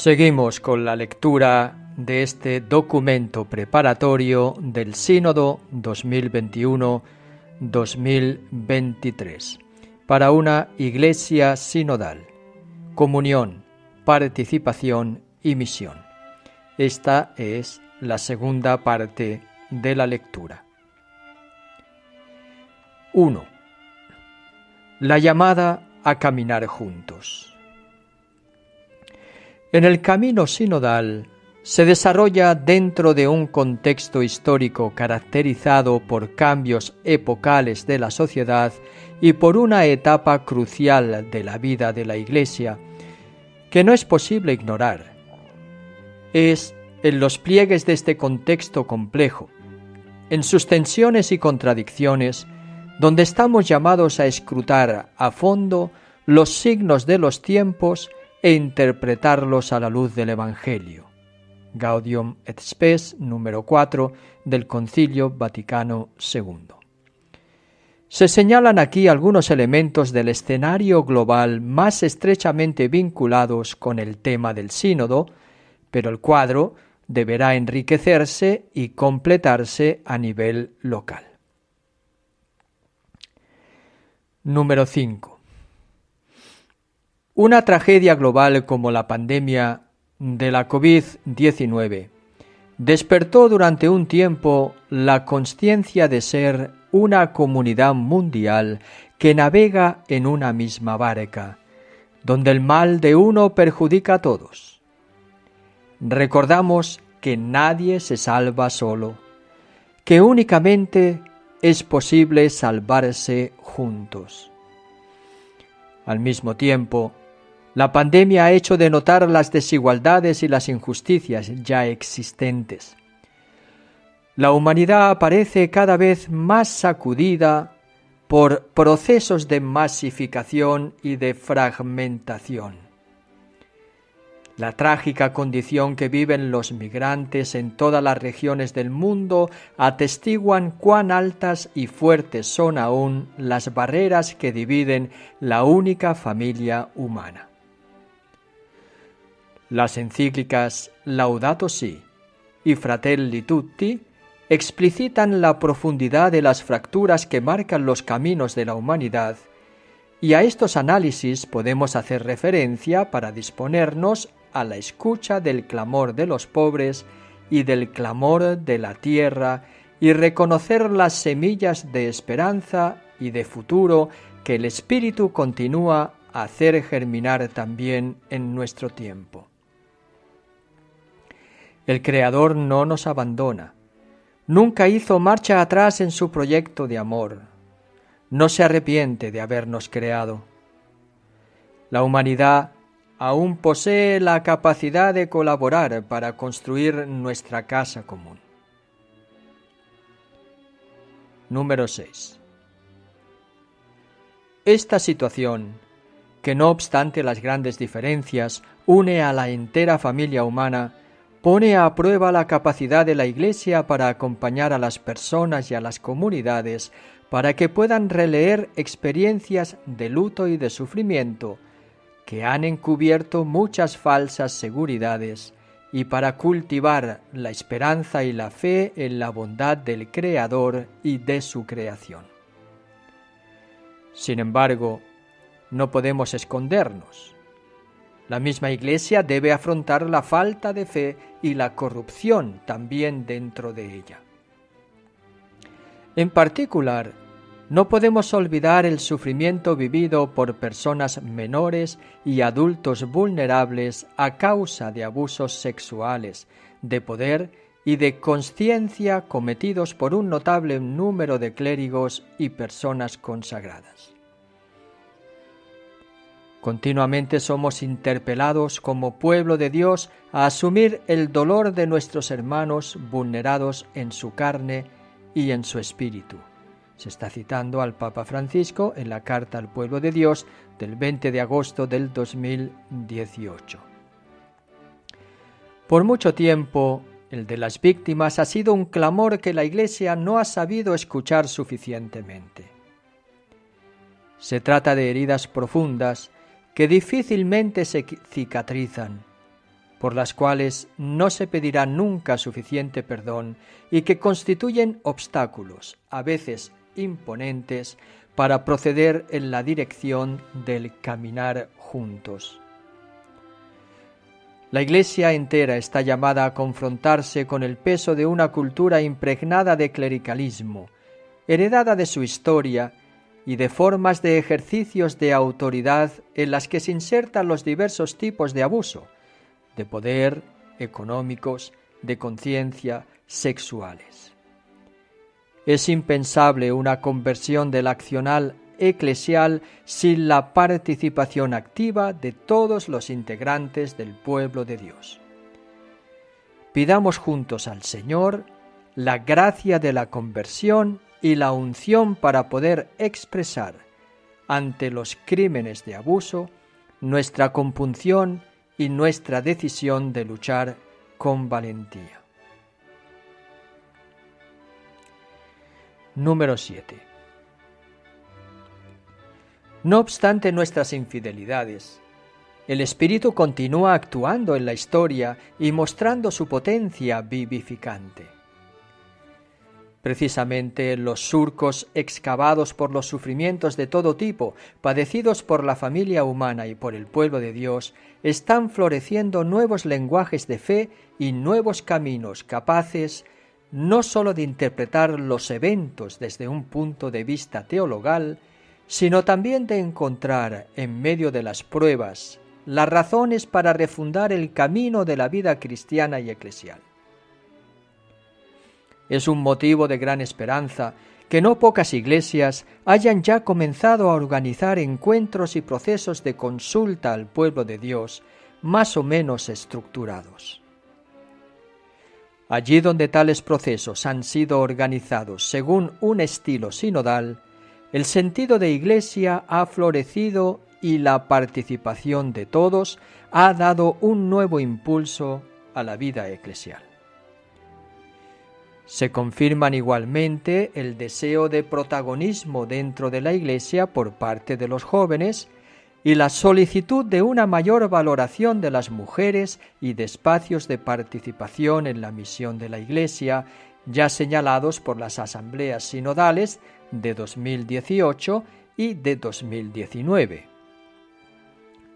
Seguimos con la lectura de este documento preparatorio del Sínodo 2021-2023 para una Iglesia sinodal, comunión, participación y misión. Esta es la segunda parte de la lectura. 1. La llamada a caminar juntos. En el camino sinodal se desarrolla dentro de un contexto histórico caracterizado por cambios epocales de la sociedad y por una etapa crucial de la vida de la Iglesia que no es posible ignorar. Es en los pliegues de este contexto complejo, en sus tensiones y contradicciones, donde estamos llamados a escrutar a fondo los signos de los tiempos e interpretarlos a la luz del Evangelio. Gaudium et Spes, número 4, del Concilio Vaticano II. Se señalan aquí algunos elementos del escenario global más estrechamente vinculados con el tema del sínodo, pero el cuadro deberá enriquecerse y completarse a nivel local. Número 5. Una tragedia global como la pandemia de la COVID-19 despertó durante un tiempo la consciencia de ser una comunidad mundial que navega en una misma barca, donde el mal de uno perjudica a todos. Recordamos que nadie se salva solo, que únicamente es posible salvarse juntos. Al mismo tiempo, la pandemia ha hecho de notar las desigualdades y las injusticias ya existentes. La humanidad aparece cada vez más sacudida por procesos de masificación y de fragmentación. La trágica condición que viven los migrantes en todas las regiones del mundo atestiguan cuán altas y fuertes son aún las barreras que dividen la única familia humana. Las encíclicas Laudato Si y Fratelli Tutti explicitan la profundidad de las fracturas que marcan los caminos de la humanidad, y a estos análisis podemos hacer referencia para disponernos a la escucha del clamor de los pobres y del clamor de la tierra y reconocer las semillas de esperanza y de futuro que el Espíritu continúa a hacer germinar también en nuestro tiempo. El Creador no nos abandona, nunca hizo marcha atrás en su proyecto de amor, no se arrepiente de habernos creado. La humanidad aún posee la capacidad de colaborar para construir nuestra casa común. Número 6. Esta situación, que no obstante las grandes diferencias, une a la entera familia humana, pone a prueba la capacidad de la Iglesia para acompañar a las personas y a las comunidades para que puedan releer experiencias de luto y de sufrimiento que han encubierto muchas falsas seguridades y para cultivar la esperanza y la fe en la bondad del Creador y de su creación. Sin embargo, no podemos escondernos. La misma Iglesia debe afrontar la falta de fe y la corrupción también dentro de ella. En particular, no podemos olvidar el sufrimiento vivido por personas menores y adultos vulnerables a causa de abusos sexuales, de poder y de consciencia cometidos por un notable número de clérigos y personas consagradas. Continuamente somos interpelados como pueblo de Dios a asumir el dolor de nuestros hermanos vulnerados en su carne y en su espíritu. Se está citando al Papa Francisco en la Carta al Pueblo de Dios del 20 de agosto del 2018. Por mucho tiempo, el de las víctimas ha sido un clamor que la Iglesia no ha sabido escuchar suficientemente. Se trata de heridas profundas que difícilmente se cicatrizan, por las cuales no se pedirá nunca suficiente perdón y que constituyen obstáculos, a veces imponentes, para proceder en la dirección del caminar juntos. La Iglesia entera está llamada a confrontarse con el peso de una cultura impregnada de clericalismo, heredada de su historia y de formas de ejercicios de autoridad en las que se insertan los diversos tipos de abuso, de poder, económicos, de conciencia, sexuales. Es impensable una conversión del accional eclesial sin la participación activa de todos los integrantes del pueblo de Dios. Pidamos juntos al Señor la gracia de la conversión y la unción para poder expresar ante los crímenes de abuso nuestra compunción y nuestra decisión de luchar con valentía. Número 7. No obstante nuestras infidelidades, el Espíritu continúa actuando en la historia y mostrando su potencia vivificante. Precisamente los surcos excavados por los sufrimientos de todo tipo, padecidos por la familia humana y por el pueblo de Dios, están floreciendo nuevos lenguajes de fe y nuevos caminos capaces no sólo de interpretar los eventos desde un punto de vista teologal, sino también de encontrar en medio de las pruebas las razones para refundar el camino de la vida cristiana y eclesial. Es un motivo de gran esperanza que no pocas iglesias hayan ya comenzado a organizar encuentros y procesos de consulta al pueblo de Dios más o menos estructurados. Allí donde tales procesos han sido organizados según un estilo sinodal, el sentido de iglesia ha florecido y la participación de todos ha dado un nuevo impulso a la vida eclesial. Se confirman igualmente el deseo de protagonismo dentro de la Iglesia por parte de los jóvenes y la solicitud de una mayor valoración de las mujeres y de espacios de participación en la misión de la Iglesia, ya señalados por las asambleas sinodales de 2018 y de 2019.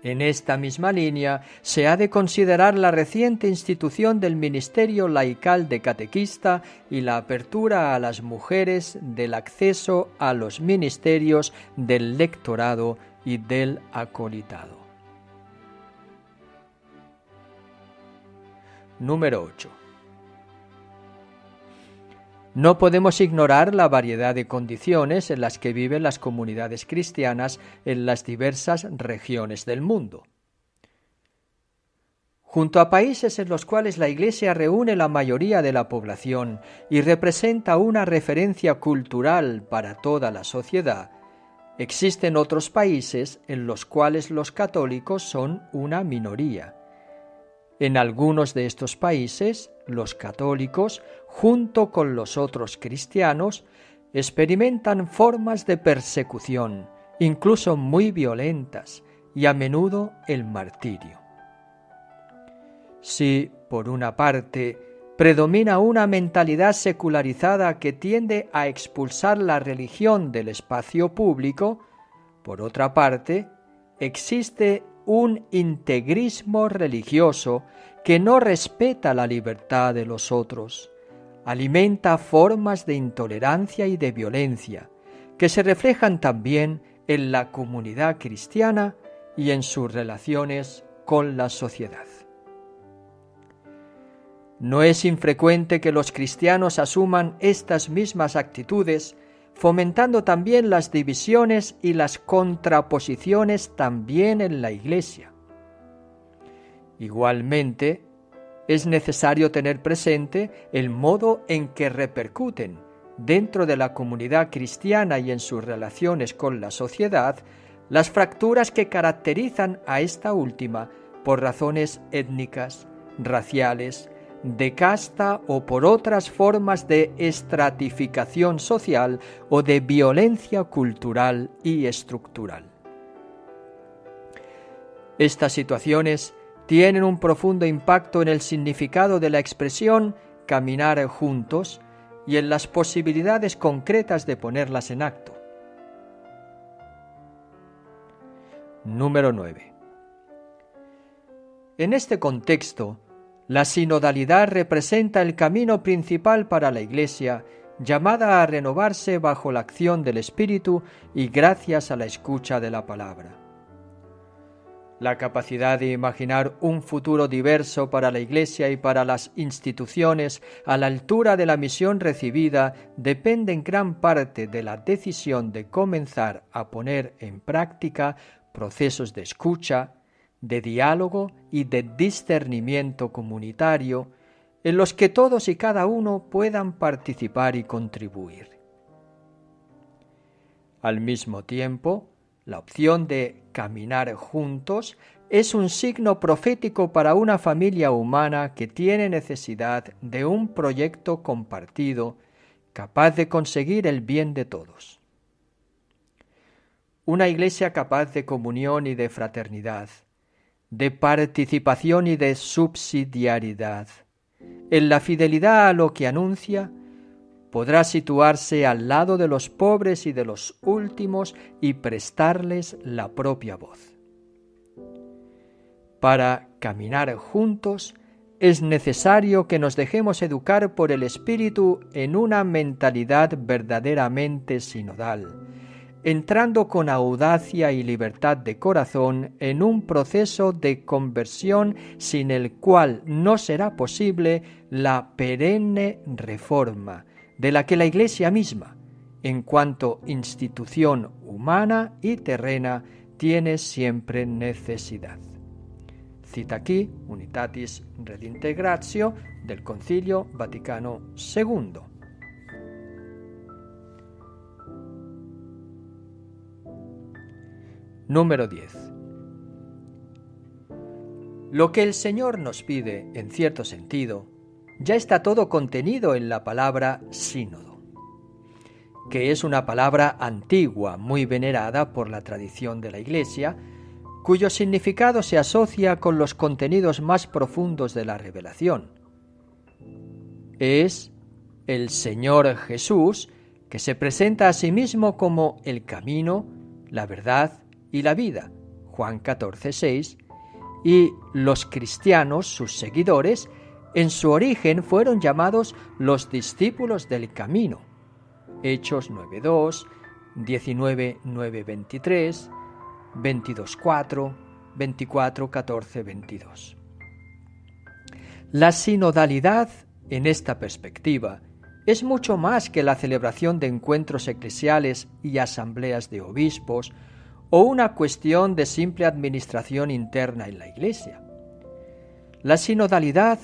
En esta misma línea se ha de considerar la reciente institución del Ministerio Laical de Catequista y la apertura a las mujeres del acceso a los ministerios del lectorado y del acolitado. Número 8. No podemos ignorar la variedad de condiciones en las que viven las comunidades cristianas en las diversas regiones del mundo. Junto a países en los cuales la Iglesia reúne la mayoría de la población y representa una referencia cultural para toda la sociedad, existen otros países en los cuales los católicos son una minoría. En algunos de estos países, los católicos, junto con los otros cristianos, experimentan formas de persecución, incluso muy violentas, y a menudo el martirio. Si, por una parte, predomina una mentalidad secularizada que tiende a expulsar la religión del espacio público, por otra parte, existe un integrismo religioso que no respeta la libertad de los otros, alimenta formas de intolerancia y de violencia, que se reflejan también en la comunidad cristiana y en sus relaciones con la sociedad. No es infrecuente que los cristianos asuman estas mismas actitudes, fomentando también las divisiones y las contraposiciones también en la Iglesia. Igualmente, es necesario tener presente el modo en que repercuten dentro de la comunidad cristiana y en sus relaciones con la sociedad las fracturas que caracterizan a esta última por razones étnicas, raciales, de casta o por otras formas de estratificación social o de violencia cultural y estructural. Estas situaciones tienen un profundo impacto en el significado de la expresión caminar juntos y en las posibilidades concretas de ponerlas en acto. Número 9. En este contexto, la sinodalidad representa el camino principal para la Iglesia, llamada a renovarse bajo la acción del Espíritu y gracias a la escucha de la palabra. La capacidad de imaginar un futuro diverso para la Iglesia y para las instituciones a la altura de la misión recibida depende en gran parte de la decisión de comenzar a poner en práctica procesos de escucha, de diálogo y de discernimiento comunitario en los que todos y cada uno puedan participar y contribuir. Al mismo tiempo, la opción de caminar juntos es un signo profético para una familia humana que tiene necesidad de un proyecto compartido capaz de conseguir el bien de todos. Una Iglesia capaz de comunión y de fraternidad, de participación y de subsidiariedad, en la fidelidad a lo que anuncia, podrá situarse al lado de los pobres y de los últimos y prestarles la propia voz. Para caminar juntos es necesario que nos dejemos educar por el Espíritu en una mentalidad verdaderamente sinodal, entrando con audacia y libertad de corazón en un proceso de conversión sin el cual no será posible la perenne reforma, de la que la Iglesia misma, en cuanto institución humana y terrena, tiene siempre necesidad. Cita aquí Unitatis Redintegratio del Concilio Vaticano II. Número 10. Lo que el Señor nos pide, en cierto sentido, ya está todo contenido en la palabra sínodo, que es una palabra antigua, muy venerada por la tradición de la Iglesia, cuyo significado se asocia con los contenidos más profundos de la revelación. Es el Señor Jesús que se presenta a sí mismo como el camino, la verdad y la vida, Juan 14:6, y los cristianos, sus seguidores, en su origen fueron llamados los discípulos del camino, Hechos 9:2, 19:9-23, 22:4, 24:14-22. La sinodalidad, en esta perspectiva, es mucho más que la celebración de encuentros eclesiales y asambleas de obispos o una cuestión de simple administración interna en la Iglesia. La sinodalidad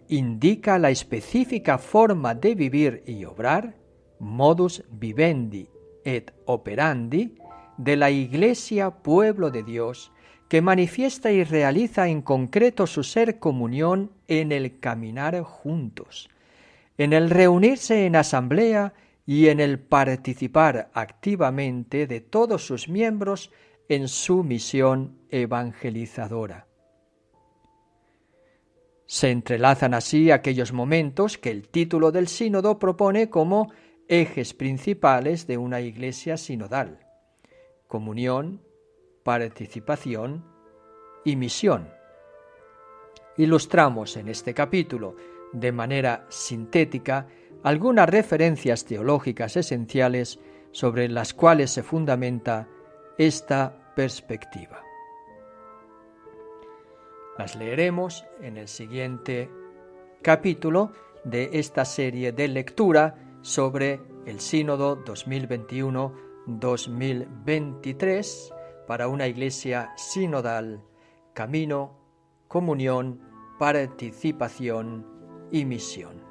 indica la específica forma de vivir y obrar, modus vivendi et operandi, de la Iglesia pueblo de Dios, que manifiesta y realiza en concreto su ser comunión en el caminar juntos, en el reunirse en asamblea y en el participar activamente de todos sus miembros en su misión evangelizadora. Se entrelazan así aquellos momentos que el título del sínodo propone como ejes principales de una Iglesia sinodal: comunión, participación y misión. Ilustramos en este capítulo, de manera sintética, algunas referencias teológicas esenciales sobre las cuales se fundamenta esta perspectiva. Las leeremos en el siguiente capítulo de esta serie de lectura sobre el Sínodo 2021-2023 para una Iglesia sinodal, camino, comunión, participación y misión.